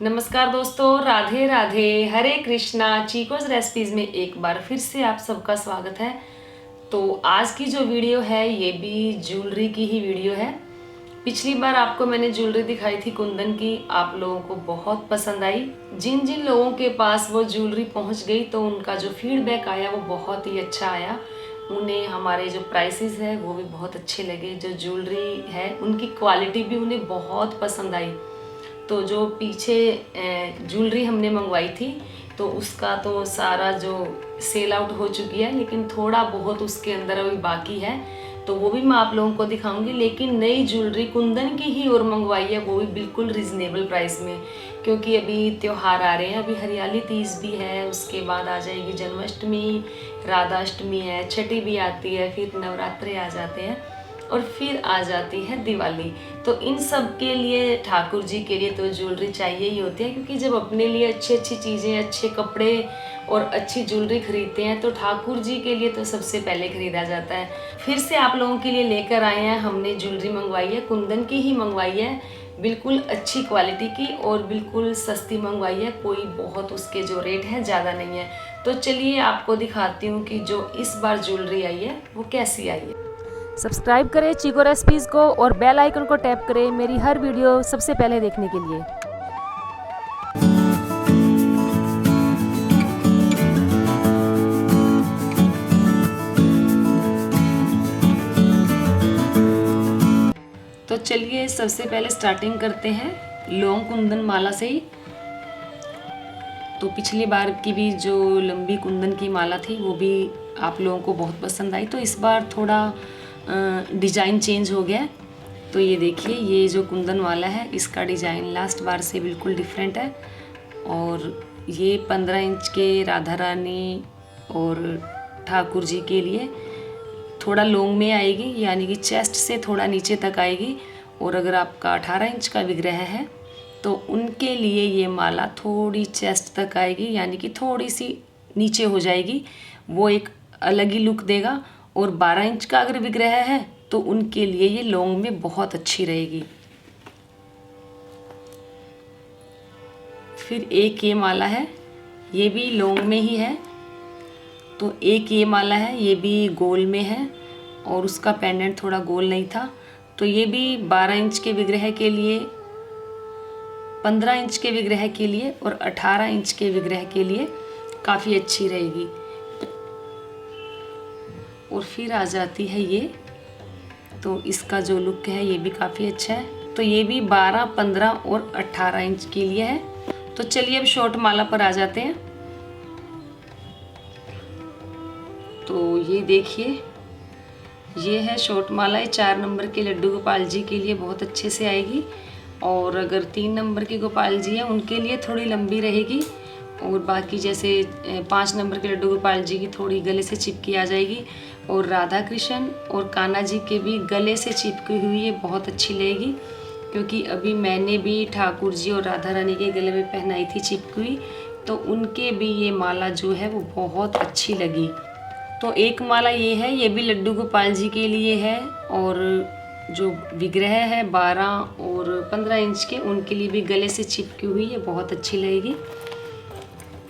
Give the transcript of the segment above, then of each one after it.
नमस्कार दोस्तों, राधे राधे, हरे कृष्णा। चीकोज रेसिपीज़ में एक बार फिर से आप सबका स्वागत है। तो आज की जो वीडियो है ये भी ज्वेलरी की ही वीडियो है। पिछली बार आपको मैंने ज्वेलरी दिखाई थी कुंदन की, आप लोगों को बहुत पसंद आई। जिन जिन लोगों के पास वो ज्वेलरी पहुंच गई तो उनका जो फीडबैक आया वो बहुत ही अच्छा आया। उन्हें हमारे जो प्राइसेस है वो भी बहुत अच्छे लगे। जो ज्वेलरी है उनकी क्वालिटी भी उन्हें बहुत पसंद आई। तो जो पीछे ज्वेलरी हमने मंगवाई थी तो उसका तो सारा जो सेल आउट हो चुकी है, लेकिन थोड़ा बहुत उसके अंदर अभी बाकी है, तो वो भी मैं आप लोगों को दिखाऊंगी। लेकिन नई ज्वेलरी कुंदन की ही और मंगवाई है, वो भी बिल्कुल रिजनेबल प्राइस में, क्योंकि अभी त्योहार आ रहे हैं। अभी हरियाली तीज भी है, उसके बाद आ जाएगी जन्माष्टमी, राधाष्टमी है, छठी भी आती है, फिर नवरात्रे आ जाते हैं और फिर आ जाती है दिवाली। तो इन सब के लिए, ठाकुर जी के लिए तो ज्वेलरी चाहिए ही होती है, क्योंकि जब अपने लिए अच्छी अच्छी चीज़ें, अच्छे कपड़े और अच्छी ज्वेलरी खरीदते हैं तो ठाकुर जी के लिए तो सबसे पहले खरीदा जाता है। फिर से आप लोगों के लिए लेकर आए हैं, हमने ज्वेलरी मंगवाई है, कुंदन की ही मंगवाई है, बिल्कुल अच्छी क्वालिटी की और बिल्कुल सस्ती मंगवाई है। कोई बहुत उसके जो रेट है ज़्यादा नहीं है। तो चलिए आपको दिखाती हूँ कि जो इस बार ज्वेलरी आई है वो कैसी आई है। सब्सक्राइब करें चीको रेसिपीज़ को और बेल आइकन को टैप करें मेरी हर वीडियो सबसे पहले देखने के लिए। तो चलिए सबसे पहले स्टार्टिंग करते हैं लौंग कुंदन माला से ही। तो पिछली बार की भी जो लंबी कुंदन की माला थी वो भी आप लोगों को बहुत पसंद आई, तो इस बार थोड़ा डिज़ाइन चेंज हो गया। तो ये देखिए, ये जो कुंदन वाला है इसका डिज़ाइन लास्ट बार से बिल्कुल डिफरेंट है। और ये 15 इंच के राधा रानी और ठाकुर जी के लिए थोड़ा लॉन्ग में आएगी, यानी कि चेस्ट से थोड़ा नीचे तक आएगी। और अगर आपका 18 इंच का विग्रह है तो उनके लिए ये माला थोड़ी चेस्ट तक आएगी, यानी कि थोड़ी सी नीचे हो जाएगी, वो एक अलग ही लुक देगा। और 12 इंच का अगर विग्रह है तो उनके लिए ये लॉन्ग में बहुत अच्छी रहेगी। फिर एक ये माला है, ये भी लॉन्ग में ही है। तो एक ये माला है, ये भी गोल में है और उसका पेंडेंट थोड़ा गोल नहीं था। तो ये भी 12 इंच के विग्रह के लिए, 15 इंच के विग्रह के लिए और 18 इंच के विग्रह के लिए काफ़ी अच्छी रहेगी। और फिर आ जाती है ये, तो इसका जो लुक है ये भी काफ़ी अच्छा है। तो ये भी 12, 15 और 18 इंच के लिए है। तो चलिए अब शॉर्ट माला पर आ जाते हैं। तो ये देखिए, ये है शॉर्ट माला। ये 4 नंबर के लड्डू गोपाल जी के लिए बहुत अच्छे से आएगी। और अगर 3 नंबर के गोपाल जी हैं उनके लिए थोड़ी लंबी रहेगी। और बाकी जैसे 5 नंबर के लड्डू गोपाल जी की थोड़ी गले से चिपकी आ जाएगी। और राधा कृष्ण और कान्हा जी के भी गले से चिपकी हुई ये बहुत अच्छी लगेगी, क्योंकि अभी मैंने भी ठाकुर जी और राधा रानी के गले में पहनाई थी चिपकी हुई, तो उनके भी ये माला जो है वो बहुत अच्छी लगी। तो एक माला ये है, ये भी लड्डू गोपाल जी के लिए है। और जो विग्रह है 12 और 15 इंच के, उनके लिए भी गले से चिपकी हुई ये बहुत अच्छी लगेगी।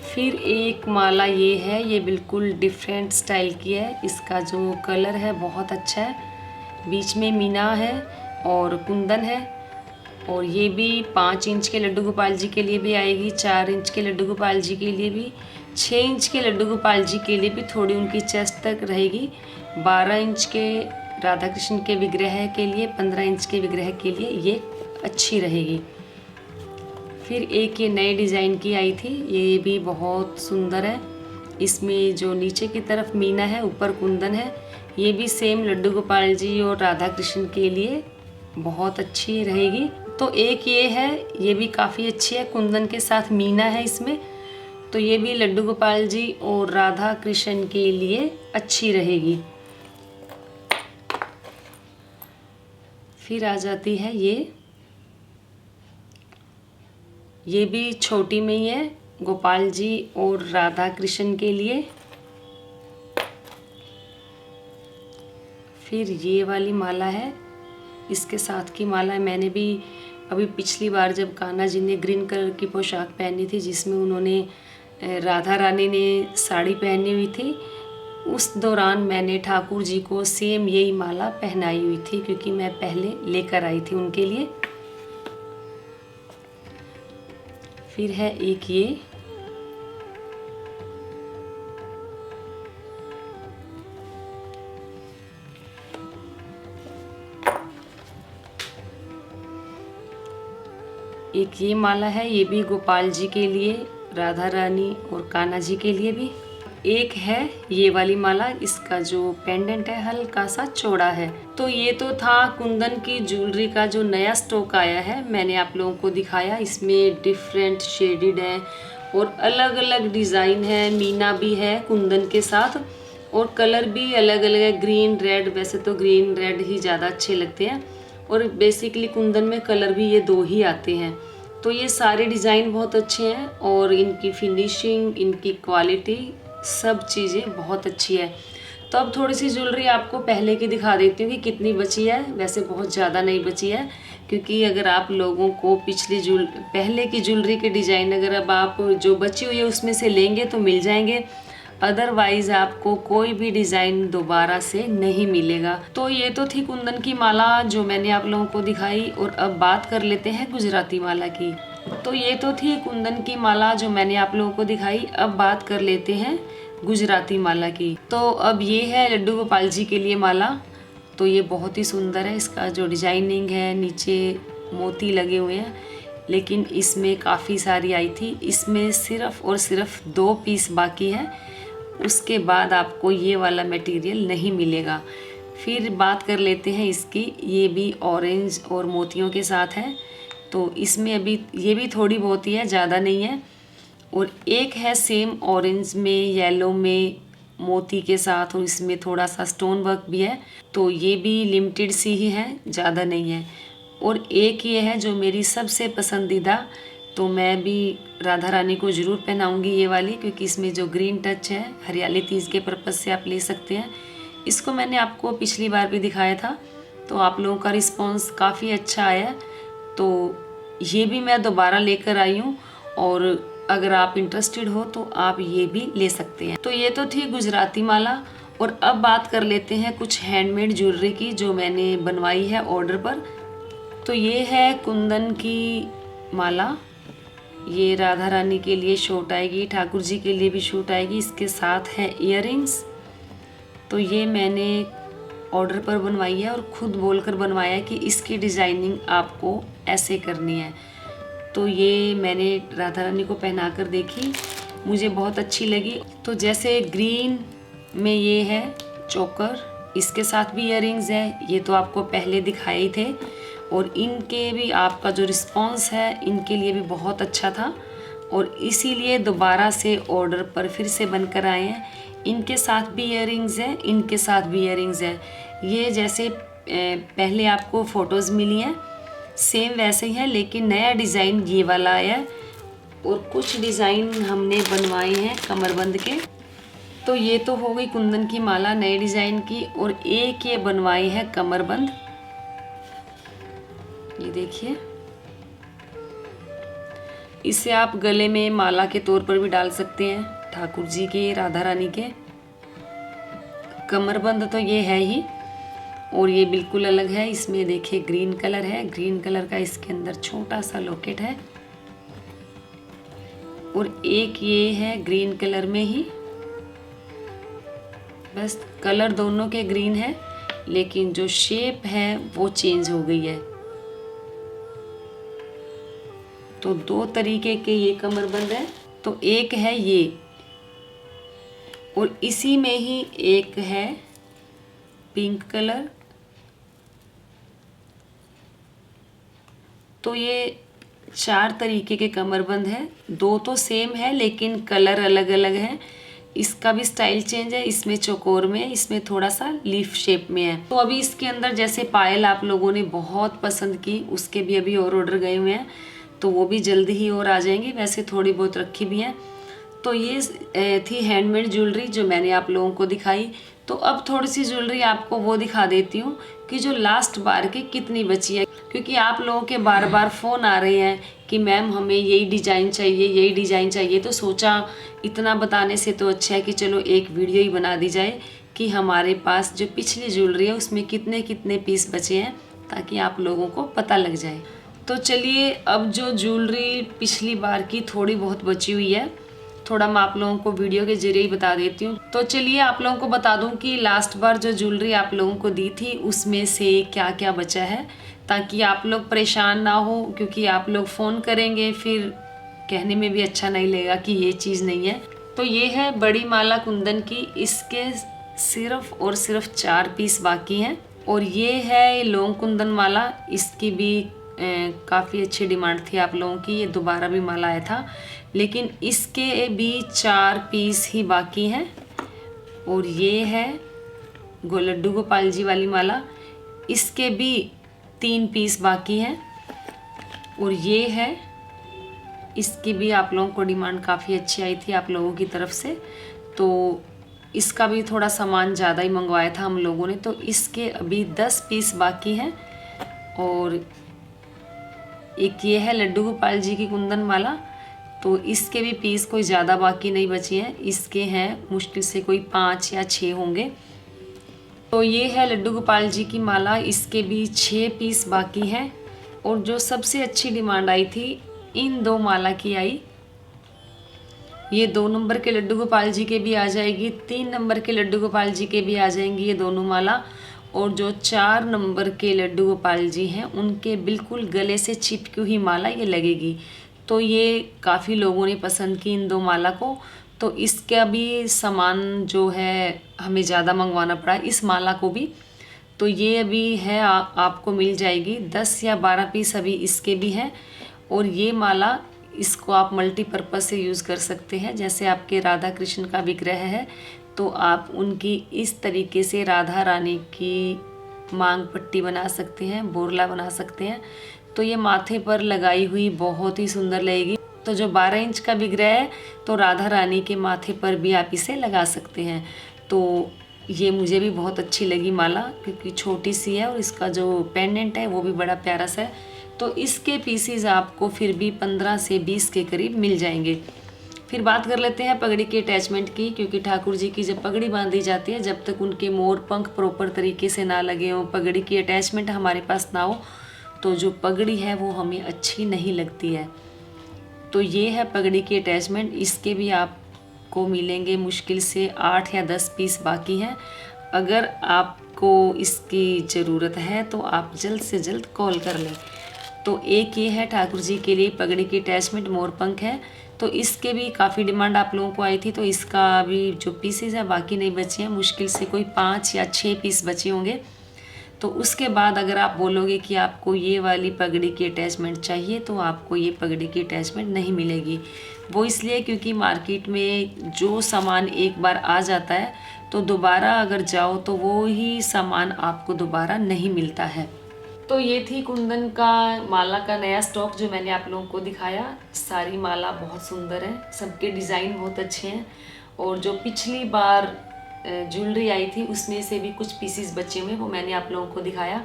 फिर एक माला ये है, ये बिल्कुल डिफरेंट स्टाइल की है। इसका जो कलर है बहुत अच्छा है, बीच में मीना है और कुंदन है। और ये भी 5 इंच के लड्डू गोपाल जी के लिए भी आएगी, 4 इंच के लड्डू गोपाल जी के लिए भी, 6 इंच के लड्डू गोपाल जी के लिए भी थोड़ी उनकी चेस्ट तक रहेगी, 12 इंच के राधा कृष्ण के विग्रह के लिए, 15 इंच के विग्रह के लिए ये अच्छी रहेगी। फिर एक ये नए डिज़ाइन की आई थी, ये भी बहुत सुंदर है। इसमें जो नीचे की तरफ मीना है, ऊपर कुंदन है। ये भी सेम लड्डू गोपाल जी और राधा कृष्ण के लिए बहुत अच्छी रहेगी। तो एक ये है, ये भी काफ़ी अच्छी है, कुंदन के साथ मीना है इसमें। तो ये भी लड्डू गोपाल जी और राधा कृष्ण के लिए अच्छी रहेगी। फिर आ जाती है ये भी छोटी में ही है, गोपाल जी और राधा कृष्ण के लिए। फिर ये वाली माला है, इसके साथ की माला मैंने भी अभी पिछली बार जब कान्हा जी ने ग्रीन कलर की पोशाक पहनी थी, जिसमें उन्होंने राधा रानी ने साड़ी पहनी हुई थी, उस दौरान मैंने ठाकुर जी को सेम यही माला पहनाई हुई थी, क्योंकि मैं पहले लेकर आई थी उनके लिए। फिर है एक ये, एक ये माला है, ये भी गोपाल जी के लिए, राधा रानी और कान्हा जी के लिए भी। एक है ये वाली माला, इसका जो पेंडेंट है हल्का सा चौड़ा है। तो ये तो था कुंदन की ज्वेलरी का जो नया स्टॉक आया है, मैंने आप लोगों को दिखाया। इसमें डिफरेंट शेडेड है और अलग अलग डिज़ाइन है, मीना भी है कुंदन के साथ, और कलर भी अलग अलग है, ग्रीन रेड। वैसे तो ग्रीन रेड ही ज़्यादा अच्छे लगते हैं, और बेसिकली कुंदन में कलर भी ये 2 ही आते हैं। तो ये सारे डिज़ाइन बहुत अच्छे हैं, और इनकी फिनिशिंग, इनकी क्वालिटी, सब चीज़ें बहुत अच्छी है। तो अब थोड़ी सी ज्वेलरी आपको पहले की दिखा देती हूँ कि कितनी बची है। वैसे बहुत ज़्यादा नहीं बची है, क्योंकि अगर आप लोगों को पहले की ज्वेलरी के डिज़ाइन अगर अब आप जो बची हुई है उसमें से लेंगे तो मिल जाएंगे, अदरवाइज आपको कोई भी डिज़ाइन दोबारा से नहीं मिलेगा। तो ये तो थी कुंदन की माला जो मैंने आप लोगों को दिखाई, और अब बात कर लेते हैं गुजराती माला की। तो ये तो थी कुंदन की माला जो मैंने आप लोगों को दिखाई, अब बात कर लेते हैं गुजराती माला की। तो अब ये है लड्डू गोपाल जी के लिए माला। तो ये बहुत ही सुंदर है, इसका जो डिजाइनिंग है, नीचे मोती लगे हुए हैं, लेकिन इसमें काफ़ी सारी आई थी। इसमें सिर्फ और सिर्फ 2 पीस बाकी है, उसके बाद आपको ये वाला मटेरियल नहीं मिलेगा। फिर बात कर लेते हैं इसकी, ये भी ऑरेंज और मोतियों के साथ है। तो इसमें अभी ये भी थोड़ी बहुत ही है, ज़्यादा नहीं है। और एक है सेम ऑरेंज में, येलो में, मोती के साथ, और इसमें थोड़ा सा स्टोन वर्क भी है। तो ये भी लिमिटेड सी ही है, ज़्यादा नहीं है। और एक ये है जो मेरी सबसे पसंदीदा, तो मैं भी राधा रानी को ज़रूर पहनाऊंगी ये वाली, क्योंकि इसमें जो ग्रीन टच है, हरियाली तीज के पर्पज़ से आप ले सकते हैं। इसको मैंने आपको पिछली बार भी दिखाया था, तो आप लोगों का रिस्पांस काफ़ी अच्छा आया, तो ये भी मैं दोबारा लेकर आई हूँ, और अगर आप इंटरेस्टेड हो तो आप ये भी ले सकते हैं। तो ये तो थी गुजराती माला, और अब बात कर लेते हैं कुछ हैंडमेड ज्वेलरी की जो मैंने बनवाई है ऑर्डर पर। तो ये है कुंदन की माला, ये राधा रानी के लिए शॉर्ट आएगी, ठाकुर जी के लिए भी शॉर्ट आएगी, इसके साथ है इयररिंग्स। तो ये मैंने ऑर्डर पर बनवाई है, और ख़ुद बोलकर बनवाया है कि इसकी डिज़ाइनिंग आपको ऐसे करनी है। तो ये मैंने राधा रानी को पहना कर देखी, मुझे बहुत अच्छी लगी। तो जैसे ग्रीन में ये है चोकर, इसके साथ भी इयररिंग्स है, ये तो आपको पहले दिखाए ही थे, और इनके भी आपका जो रिस्पांस है इनके लिए भी बहुत अच्छा था, और इसीलिए दोबारा से ऑर्डर पर फिर से बनकर आए हैं। इनके साथ भी इयररिंग्स है, इनके साथ भी इयररिंग्स है। ये जैसे पहले आपको फ़ोटोज़ मिली हैं सेम वैसे ही है, लेकिन नया डिज़ाइन ये वाला आया है, और कुछ डिज़ाइन हमने बनवाए हैं कमरबंद के। तो ये तो हो गई कुंदन की माला नए डिज़ाइन की, और एक ये बनवाई है कमरबंद, ये देखिए। इसे आप गले में माला के तौर पर भी डाल सकते हैं, ठाकुर जी के, राधा रानी के। कमरबंद तो ये है ही, और ये बिल्कुल अलग है। इसमें देखिए ग्रीन कलर है, ग्रीन कलर का इसके अंदर छोटा सा लॉकेट है, और एक ये है ग्रीन कलर में ही, बस कलर दोनों के ग्रीन है, लेकिन जो शेप है वो चेंज हो गई है। तो 2 तरीके के ये कमरबंद है। तो एक है ये, और इसी में ही एक है पिंक कलर। तो ये 4 तरीके के कमरबंद है, 2 तो सेम है लेकिन कलर अलग अलग है। इसका भी स्टाइल चेंज है, इसमें चौकोर में, इसमें थोड़ा सा लीफ शेप में है। तो अभी इसके अंदर जैसे पायल आप लोगों ने बहुत पसंद की, उसके भी अभी और ऑर्डर गए हुए हैं, तो वो भी जल्दी ही और आ जाएंगी। वैसे थोड़ी बहुत रखी भी हैं। तो ये थी हैंडमेड ज्वेलरी जो मैंने आप लोगों को दिखाई। तो अब थोड़ी सी ज्वेलरी आपको वो दिखा देती हूँ, कि जो लास्ट बार की कितनी बची है, क्योंकि आप लोगों के बार बार फ़ोन आ रहे हैं कि मैम हमें यही डिज़ाइन चाहिए, यही डिज़ाइन चाहिए। तो सोचा इतना बताने से तो अच्छा है कि चलो एक वीडियो ही बना दी जाए कि हमारे पास जो पिछली ज्वेलरी है उसमें कितने कितने पीस बचे हैं, ताकि आप लोगों को पता लग जाए। तो चलिए, अब जो ज्वेलरी पिछली बार की थोड़ी बहुत बची हुई है, थोड़ा मैं आप लोगों को वीडियो के जरिए ही बता देती हूँ। तो चलिए आप लोगों को बता दूँ कि लास्ट बार जो ज्वेलरी आप लोगों को दी थी उसमें से क्या क्या बचा है, ताकि आप लोग परेशान ना हो, क्योंकि आप लोग फ़ोन करेंगे फिर कहने में भी अच्छा नहीं लगेगा कि ये चीज़ नहीं है। तो ये है बड़ी माला कुंदन की, इसके सिर्फ और सिर्फ 4 पीस बाकी हैं। और ये है लौंग कुंदन माला, इसकी भी काफ़ी अच्छी डिमांड थी आप लोगों की, ये दोबारा भी माला आया था, लेकिन इसके भी 4 पीस ही बाकी हैं। और ये है लड्डू गोपाल जी वाली माला, इसके भी 3 पीस बाकी हैं। और ये है, इसकी भी आप लोगों को डिमांड काफ़ी अच्छी आई थी आप लोगों की तरफ से, तो इसका भी थोड़ा सामान ज़्यादा ही मंगवाया था हम लोगों ने, तो इसके अभी 10 पीस बाकी हैं। और एक ये है लड्डू गोपाल जी की कुंदन माला, तो इसके भी पीस कोई ज़्यादा बाकी नहीं बचे हैं, इसके हैं मुश्किल से कोई 5 या 6 होंगे। तो ये है लड्डू गोपाल जी की माला, इसके भी 6 पीस बाकी हैं। और जो सबसे अच्छी डिमांड आई थी इन 2 माला की आई, ये 2 नंबर के लड्डू गोपाल जी के भी आ जाएगी, 3 नंबर के लड्डू गोपाल जी के भी आ जाएंगी ये दोनों माला। और जो 4 नंबर के लड्डू गोपाल जी हैं उनके बिल्कुल गले से चिपकी हुई माला ये लगेगी। तो ये काफ़ी लोगों ने पसंद की इन 2 माला को, तो इसका भी सामान जो है हमें ज़्यादा मंगवाना पड़ा इस माला को भी। तो ये अभी है आपको मिल जाएगी 10 या 12 पीस अभी इसके भी हैं। और ये माला, इसको आप मल्टीपर्पज़ से यूज़ कर सकते हैं, जैसे आपके राधा कृष्ण का विग्रह है तो आप उनकी इस तरीके से राधा रानी की मांग पट्टी बना सकते हैं, बोरला बना सकते हैं। तो ये माथे पर लगाई हुई बहुत ही सुंदर लगेगी। तो जो 12 इंच का विग्रह है तो राधा रानी के माथे पर भी आप इसे लगा सकते हैं। तो ये मुझे भी बहुत अच्छी लगी माला, क्योंकि छोटी सी है और इसका जो पेंडेंट है वो भी बड़ा प्यारा सा है। तो इसके पीसीज आपको फिर भी 15 से 20 के करीब मिल जाएंगे। फिर बात कर लेते हैं पगड़ी के अटैचमेंट की, क्योंकि ठाकुर जी की जब पगड़ी बांधी जाती है, जब तक उनके मोर पंख प्रॉपर तरीके से ना लगे हों, पगड़ी की अटैचमेंट हमारे पास ना हो, तो जो पगड़ी है वो हमें अच्छी नहीं लगती है। तो ये है पगड़ी की अटैचमेंट, इसके भी आपको मिलेंगे मुश्किल से 8 या 10 पीस बाकी हैं। अगर आपको इसकी ज़रूरत है तो आप जल्द से जल्द कॉल कर लें। तो एक ये है ठाकुर जी के लिए पगड़ी की अटैचमेंट, मोर पंख है, तो इसके भी काफ़ी डिमांड आप लोगों को आई थी, तो इसका भी जो पीसेस है बाकी नहीं बचे हैं, मुश्किल से कोई 5 या 6 पीस बचे होंगे। तो उसके बाद अगर आप बोलोगे कि आपको ये वाली पगड़ी की अटैचमेंट चाहिए, तो आपको ये पगड़ी की अटैचमेंट नहीं मिलेगी। वो इसलिए क्योंकि मार्केट में जो सामान एक बार आ जाता है तो दोबारा अगर जाओ तो वो ही सामान आपको दोबारा नहीं मिलता है। तो ये थी कुंदन का माला का नया स्टॉक जो मैंने आप लोगों को दिखाया। सारी माला बहुत सुंदर है, सबके डिज़ाइन बहुत अच्छे हैं। और जो पिछली बार ज्वेलरी आई थी उसमें से भी कुछ पीसीस बचे हुए, वो मैंने आप लोगों को दिखाया।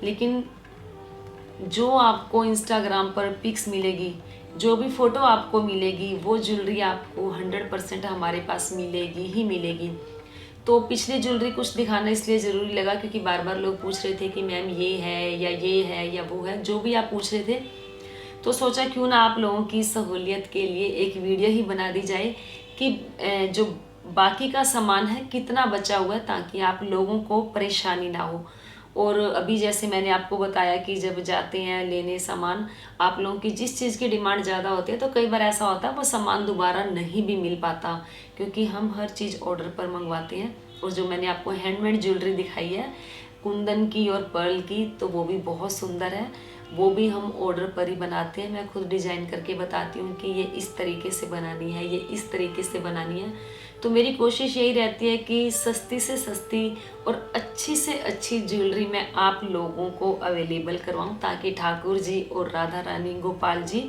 लेकिन जो आपको इंस्टाग्राम पर पिक्स मिलेगी, जो भी फ़ोटो आपको मिलेगी, वो ज्वेलरी आपको 100% हमारे पास मिलेगी ही मिलेगी। तो पिछली ज्वेलरी कुछ दिखाना इसलिए ज़रूरी लगा क्योंकि बार बार लोग पूछ रहे थे कि मैम ये है या वो है, जो भी आप पूछ रहे थे। तो सोचा क्यों ना आप लोगों की सहूलियत के लिए एक वीडियो ही बना दी जाए कि जो बाकी का सामान है कितना बचा हुआ है, ताकि आप लोगों को परेशानी ना हो। और अभी जैसे मैंने आपको बताया कि जब जाते हैं लेने सामान, आप लोगों की जिस चीज़ की डिमांड ज़्यादा होती है तो कई बार ऐसा होता है वो सामान दोबारा नहीं भी मिल पाता, क्योंकि हम हर चीज़ ऑर्डर पर मंगवाते हैं। और जो मैंने आपको हैंडमेड ज्वेलरी दिखाई है कुंदन की और पर्ल की, तो वो भी बहुत सुंदर है, वो भी हम ऑर्डर पर ही बनाते हैं। मैं खुद डिज़ाइन करके बताती हूँ कि ये इस तरीके से बनानी है, ये इस तरीके से बनानी है। तो मेरी कोशिश यही रहती है कि सस्ती से सस्ती और अच्छी से अच्छी ज्वेलरी मैं आप लोगों को अवेलेबल करवाऊँ, ताकि ठाकुर जी और राधा रानी गोपाल जी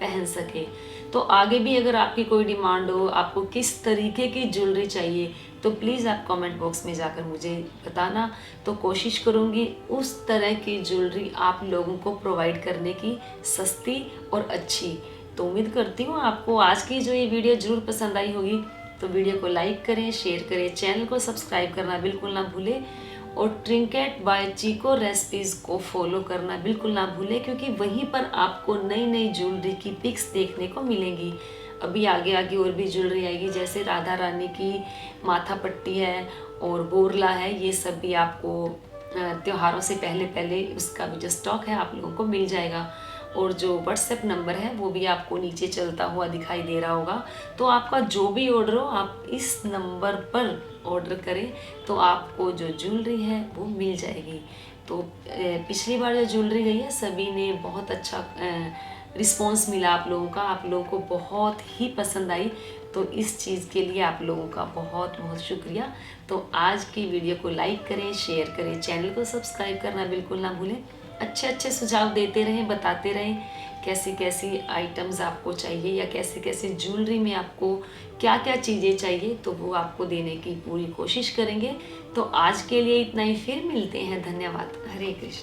पहन सके। तो आगे भी अगर आपकी कोई डिमांड हो, आपको किस तरीके की ज्वेलरी चाहिए, तो प्लीज़ आप कमेंट बॉक्स में जाकर मुझे बताना। तो कोशिश करूँगी उस तरह की ज्वेलरी आप लोगों को प्रोवाइड करने की, सस्ती और अच्छी। तो उम्मीद करती हूँ आपको आज की जो ये वीडियो ज़रूर पसंद आई होगी। तो वीडियो को लाइक करें, शेयर करें, चैनल को सब्सक्राइब करना बिल्कुल ना भूलें और ट्रिंकेट बाय चीको रेसिपीज़ को फॉलो करना बिल्कुल ना भूलें, क्योंकि वहीं पर आपको नई नई ज्वेलरी की पिक्स देखने को मिलेंगी। अभी आगे आगे और भी ज्वेलरी आएगी, जैसे राधा रानी की माथा पट्टी है और बोरला है। ये सब भी आपको त्योहारों से पहले पहले उसका भी जो स्टॉक है आप लोगों को मिल जाएगा। और जो व्हाट्सएप नंबर है वो भी आपको नीचे चलता हुआ दिखाई दे रहा होगा। तो आपका जो भी ऑर्डर हो आप इस नंबर पर ऑर्डर करें तो आपको जो ज्वेलरी है वो मिल जाएगी। तो पिछली बार जो ज्वेलरी गई है सभी ने बहुत अच्छा रिस्पॉन्स मिला आप लोगों का, आप लोगों को बहुत ही पसंद आई। तो इस चीज़ के लिए आप लोगों का बहुत बहुत शुक्रिया। तो आज की वीडियो को लाइक करें, शेयर करें, चैनल को सब्सक्राइब करना बिल्कुल ना भूलें। अच्छे अच्छे सुझाव देते रहें, बताते रहें कैसी कैसी आइटम्स आपको चाहिए या कैसी कैसी ज्वेलरी में आपको क्या क्या चीज़ें चाहिए, तो वो आपको देने की पूरी कोशिश करेंगे। तो आज के लिए इतना ही, फिर मिलते हैं। धन्यवाद। हरे कृष्ण।